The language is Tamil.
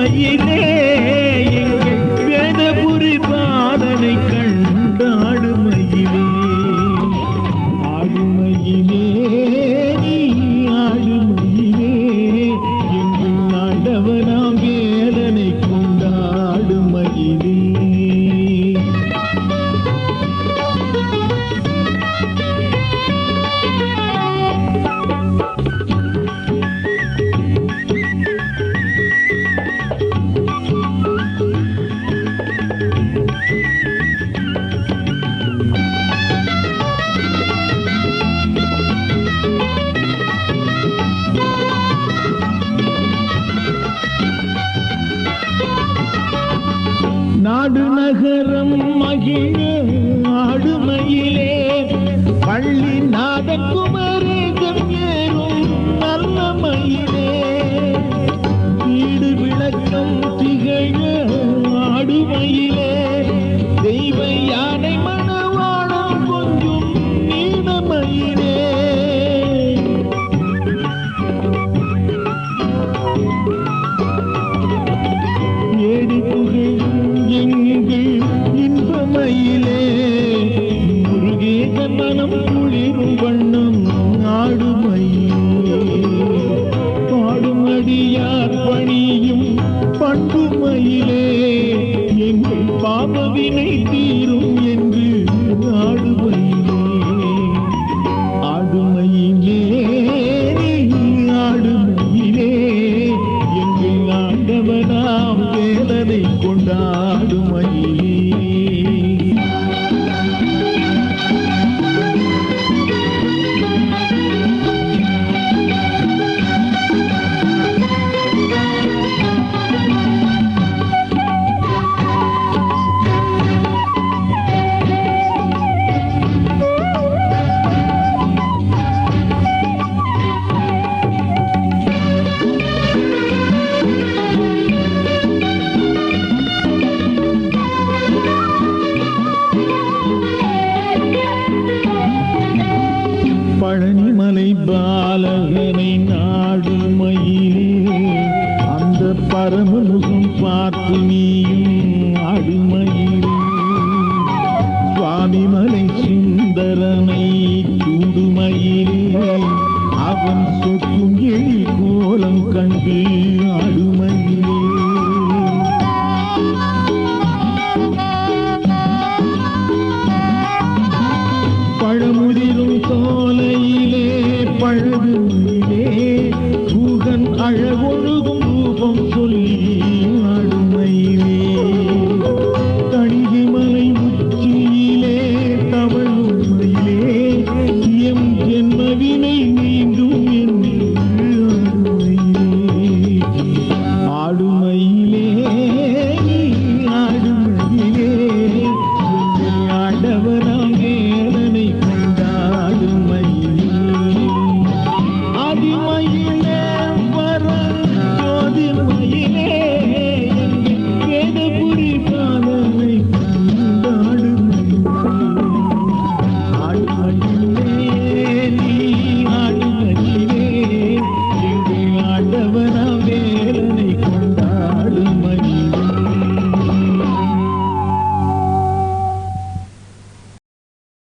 மயிலே எங்கள் வேதபுரி பாதனை கண்டாடு மயிலே ஆடு மயிலே நீ ஆடு மயிலே எங்கள் ஆண்டவனாம் வேதனை கொண்டாடு மயிலே நாடு நகரம் மகிழ ஆடுமயிலே பள்ளி நாதகுமரேசம் ஏறும் நல்ல மயிலே வீடு விளக்கம் திகழ ஆடுமயிலே தெய்வ யானை மணவாளம் கொஞ்சம் நீடமயிலே ஏடி புகழும் எங்கள் இன்பமயிலே முருகேசன் மனம் குளிரும் வண்ணம் ஆடுமயிலே பாடுமடியார் பணியும் பண்புமயிலே எங்கள் பாபவினை தீரும் என்று ஆடுமயிலே ஆடுமயிலே ஆடுமயிலே எங்கள் ஆண்டவனாம் வேதனை கொண்டாடு மயிலே பழனிமலை பாலகனை நாடு மயிலே அந்த பரமமுகம் பார்த்து நீயும் ஆடுமயிலே சுவாமிமலை சுந்தரனை சூடுமயிலே அவன் சொக்கும் எழி கோலம் கண்டு